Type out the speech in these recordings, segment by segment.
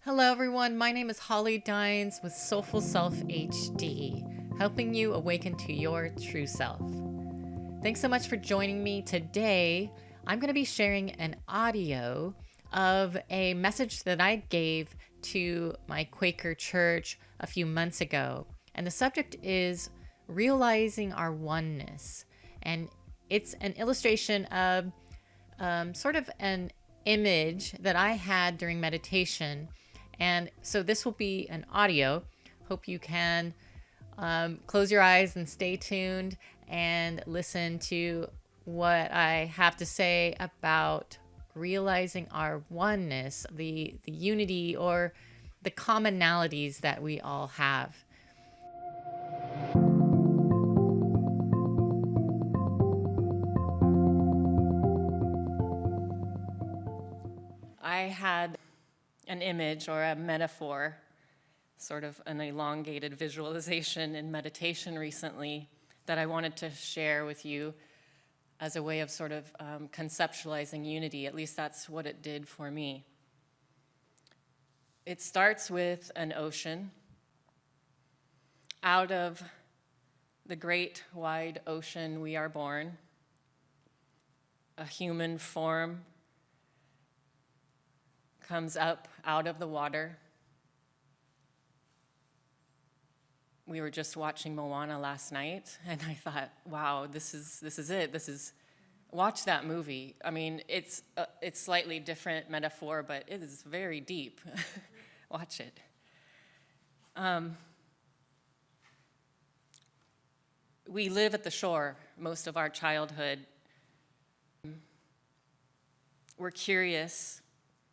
Hello, everyone. My name is Holly Dines with Soulful Self HD, helping you awaken to your true self. Thanks so much for joining me today. I'm going to be sharing an audio of a message that I gave to my Quaker church a few months ago. And the subject is realizing our oneness. And it's an illustration of sort of an image that I had during meditation. And so this will be an audio. Hope you can close your eyes and stay tuned and listen to what I have to say about realizing our oneness, the unity or the commonalities that we all have. I had an image or a metaphor, sort of an elongated visualization in meditation recently that I wanted to share with you as a way of sort of conceptualizing unity. At least that's what it did for me. It starts with an ocean. Out of the great wide ocean we are born. A human form comes up out of the water. We were just watching Moana last night, and I thought, wow, this is it. Watch that movie. I mean, it's slightly different metaphor, but it is very deep. Watch it. We live at the shore most of our childhood. We're curious,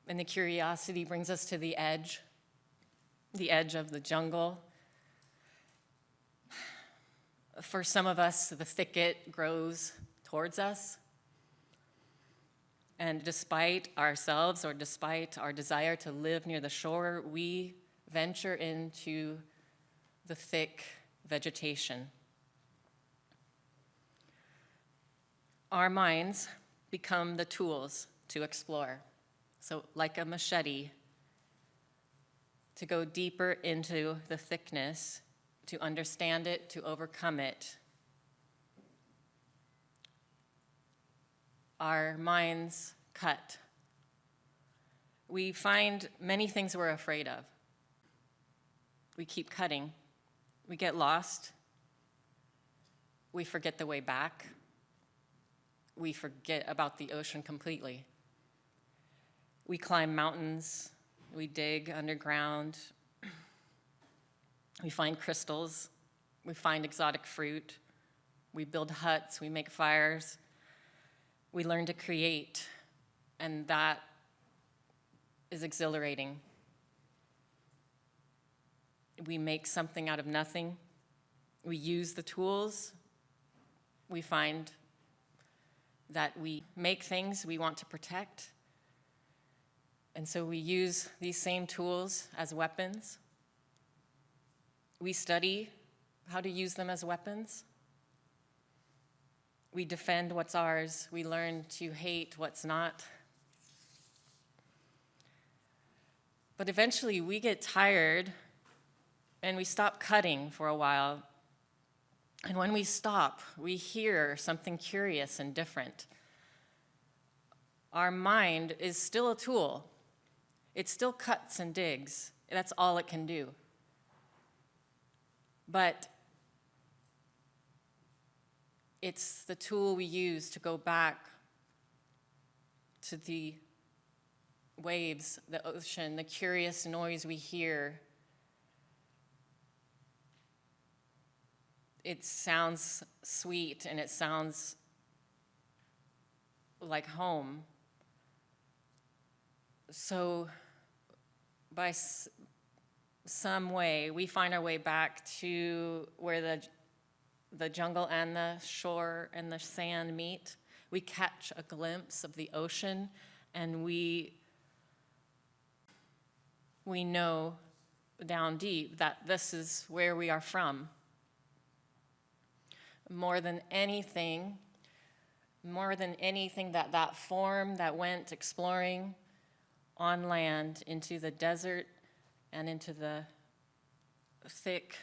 and the curiosity brings us to the edge of the jungle. For some of us, the thicket grows towards us. And despite ourselves or despite our desire to live near the shore, we venture into the thick vegetation. Our minds become the tools to explore. So like a machete, to go deeper into the thickness, to understand it, to overcome it. Our minds cut. We find many things we're afraid of. We keep cutting. We get lost. We forget the way back. We forget about the ocean completely. We climb mountains. We dig underground. We find crystals, we find exotic fruit, we build huts, we make fires, we learn to create, and that is exhilarating. We make something out of nothing, we use the tools, we find that we make things we want to protect, and so we use these same tools as weapons. We study how to use them as weapons. We defend what's ours. We learn to hate what's not. But eventually we get tired and we stop cutting for a while. And when we stop, we hear something curious and different. Our mind is still a tool. It still cuts and digs. That's all it can do. But it's the tool we use to go back to the waves, the ocean, the curious noise we hear. It sounds sweet and it sounds like home. So by some way, we find our way back to where the jungle and the shore and the sand meet. We catch a glimpse of the ocean, and we know down deep that this is where we are from. More than anything that form that went exploring on land into the desert and into the thick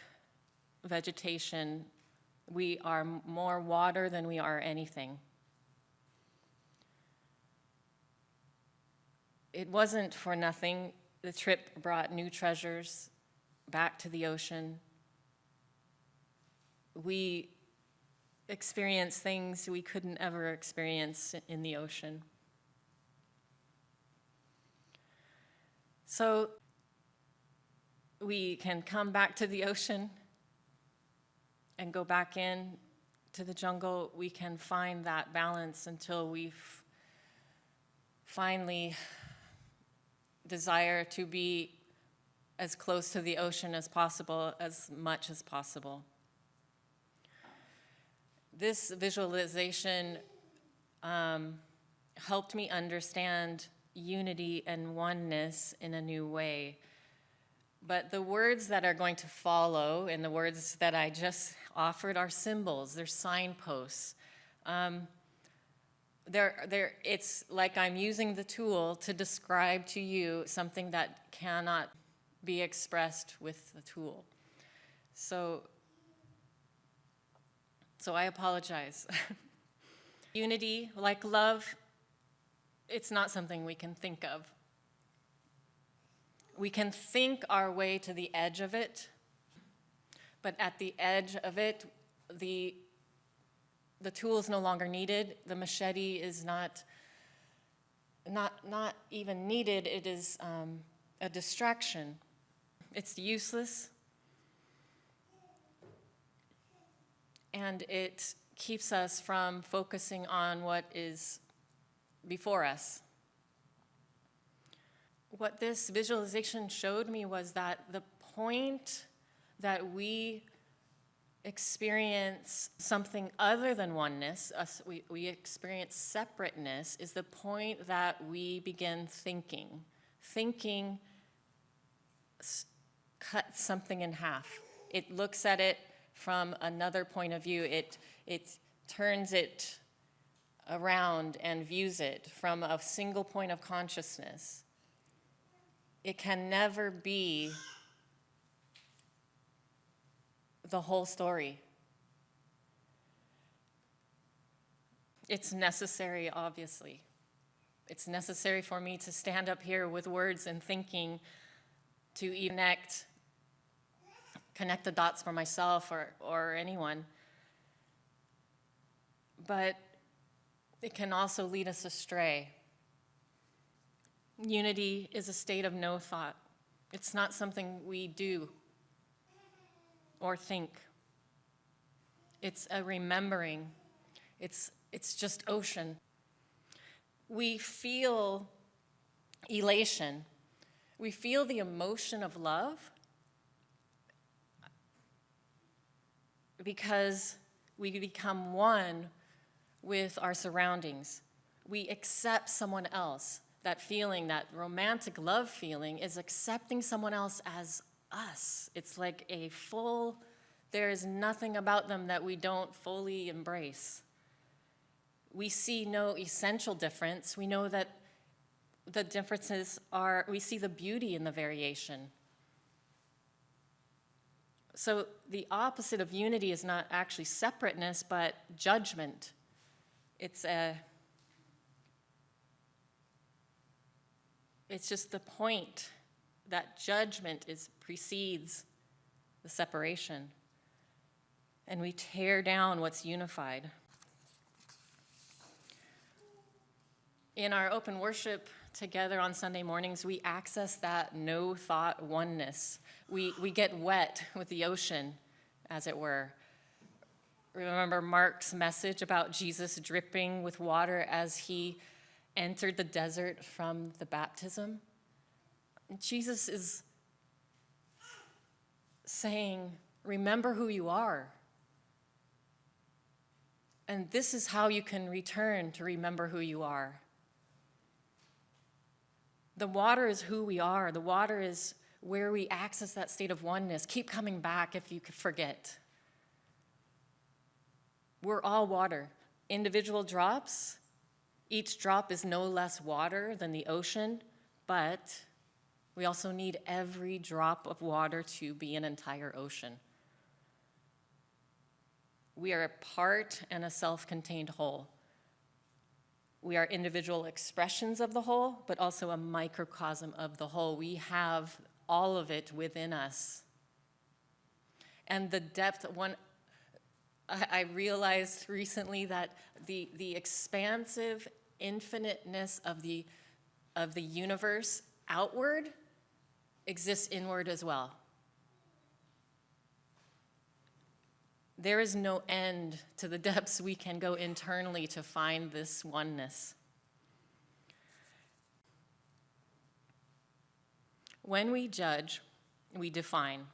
vegetation, we are more water than we are anything. It wasn't for nothing. The trip brought new treasures back to the ocean. We experienced things we couldn't ever experience in the ocean. So we can come back to the ocean and go back in to the jungle. We can find that balance until we finally desire to be as close to the ocean as possible, as much as possible. This visualization helped me understand unity and oneness in a new way. But the words that are going to follow and the words that I just offered are symbols, they're signposts. It's like I'm using the tool to describe to you something that cannot be expressed with the tool. So I apologize. Unity, like love, it's not something we can think of. We can think our way to the edge of it, but at the edge of it, the tool is no longer needed. The machete is not even needed. It is a distraction. It's useless, and it keeps us from focusing on what is before us. What this visualization showed me was that the point that we experience something other than oneness, we experience separateness, is the point that we begin thinking. Thinking cuts something in half. It looks at it from another point of view. It turns it around and views it from a single point of consciousness. It can never be the whole story. It's necessary, obviously. It's necessary for me to stand up here with words and thinking to connect the dots for myself or anyone. But it can also lead us astray. Unity is a state of no thought. It's not something we do or think. It's a remembering. It's just ocean. We feel elation. We feel the emotion of love because we become one with our surroundings. We accept someone else. That feeling, that romantic love feeling, is accepting someone else as us. It's like there is nothing about them that we don't fully embrace. We see no essential difference. We know that the differences we see the beauty in the variation. So the opposite of unity is not actually separateness, but judgment. It's just the point that judgment precedes the separation. And we tear down what's unified. In our open worship together on Sunday mornings, we access that no-thought oneness. We get wet with the ocean, as it were. Remember Mark's message about Jesus dripping with water as he entered the desert from the baptism? Jesus is saying, remember who you are. And this is how you can return to remember who you are. The water is who we are. The water is where we access that state of oneness. Keep coming back if you could forget. We're all water. Individual drops. Each drop is no less water than the ocean, but We also need every drop of water to be an entire ocean. We are a part and a self-contained whole. We are individual expressions of the whole, but also a microcosm of the whole. We have all of it within us. And the depth, I realized recently that the expansive infiniteness of the universe outward exists inward as well. There is no end to the depths we can go internally to find this oneness. When we judge, we define.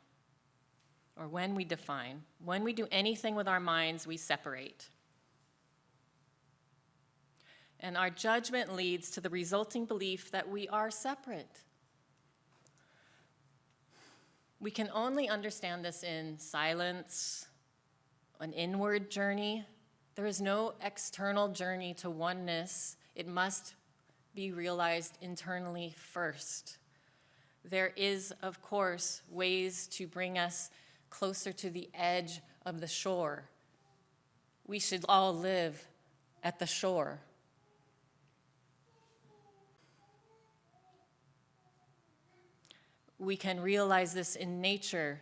Or when we define, when we do anything with our minds, we separate. And our judgment leads to the resulting belief that we are separate. We can only understand this in silence, an inward journey. There is no external journey to oneness. It must be realized internally first. There is, of course, ways to bring us closer to the edge of the shore. We should all live at the shore. We can realize this in nature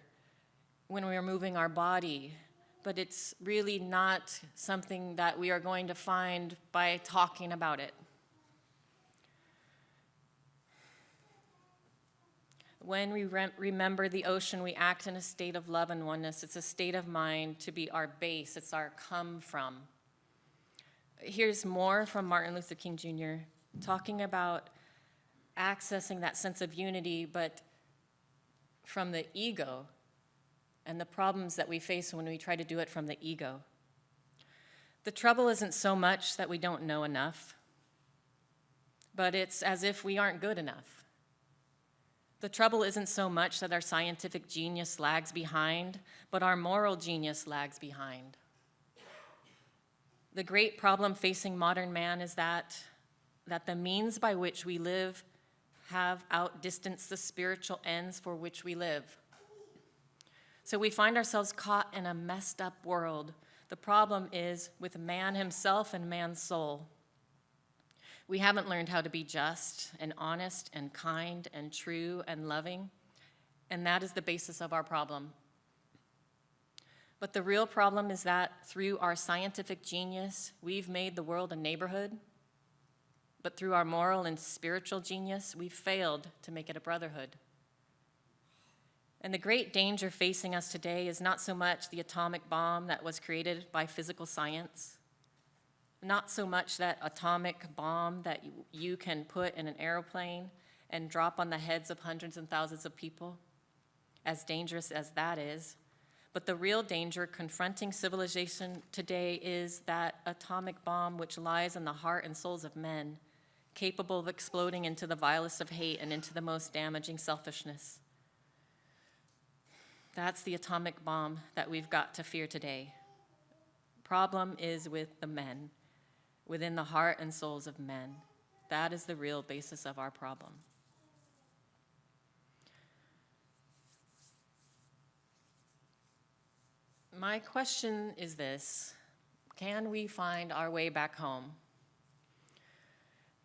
when we are moving our body, but it's really not something that we are going to find by talking about it. When we remember the ocean, we act in a state of love and oneness. It's a state of mind to be our base. It's our come from. Here's more from Martin Luther King Jr. talking about accessing that sense of unity, but from the ego and the problems that we face when we try to do it from the ego. The trouble isn't so much that we don't know enough, but it's as if we aren't good enough. The trouble isn't so much that our scientific genius lags behind, but our moral genius lags behind. The great problem facing modern man is that the means by which we live have outdistanced the spiritual ends for which we live. So we find ourselves caught in a messed up world. The problem is with man himself and man's soul. We haven't learned how to be just and honest and kind and true and loving, and that is the basis of our problem. But the real problem is that through our scientific genius, we've made the world a neighborhood, but through our moral and spiritual genius, we've failed to make it a brotherhood. And the great danger facing us today is not so much the atomic bomb that was created by physical science, not so much that atomic bomb that you can put in an airplane and drop on the heads of hundreds and thousands of people, as dangerous as that is. But the real danger confronting civilization today is that atomic bomb which lies in the heart and souls of men, capable of exploding into the vilest of hate and into the most damaging selfishness. That's the atomic bomb that we've got to fear today. Problem is with the men, within the heart and souls of men. That is the real basis of our problem. My question is this: can we find our way back home?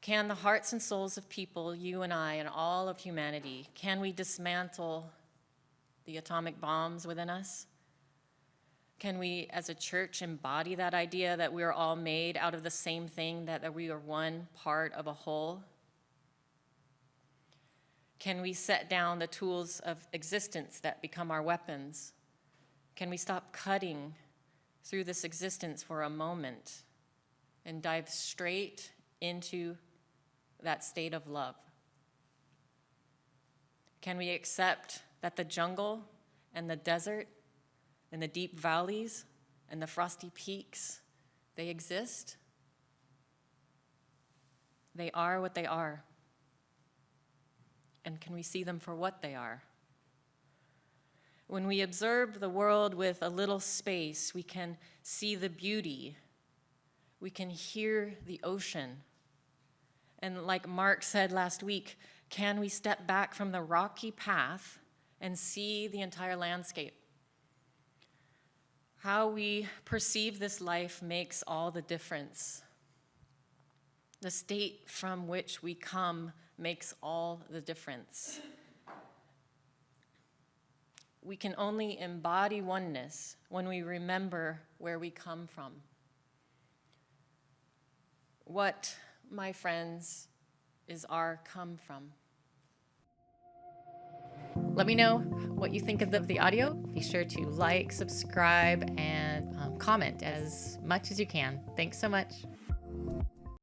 Can the hearts and souls of people, you and I and all of humanity, can we dismantle the atomic bombs within us? Can we, as a church, embody that idea that we are all made out of the same thing, that we are one part of a whole? Can we set down the tools of existence that become our weapons? Can we stop cutting through this existence for a moment and dive straight into that state of love? Can we accept that the jungle and the desert and the deep valleys and the frosty peaks, they exist? They are what they are. And can we see them for what they are? When we observe the world with a little space, we can see the beauty. We can hear the ocean. And like Mark said last week, Can we step back from the rocky path and see the entire landscape? How we perceive this life makes all the difference. The state from which we come makes all the difference. We can only embody oneness when we remember where we come from. What, my friends, is our come from? Let me know what you think of the audio. Be sure to like, subscribe, and comment as much as you can. Thanks so much.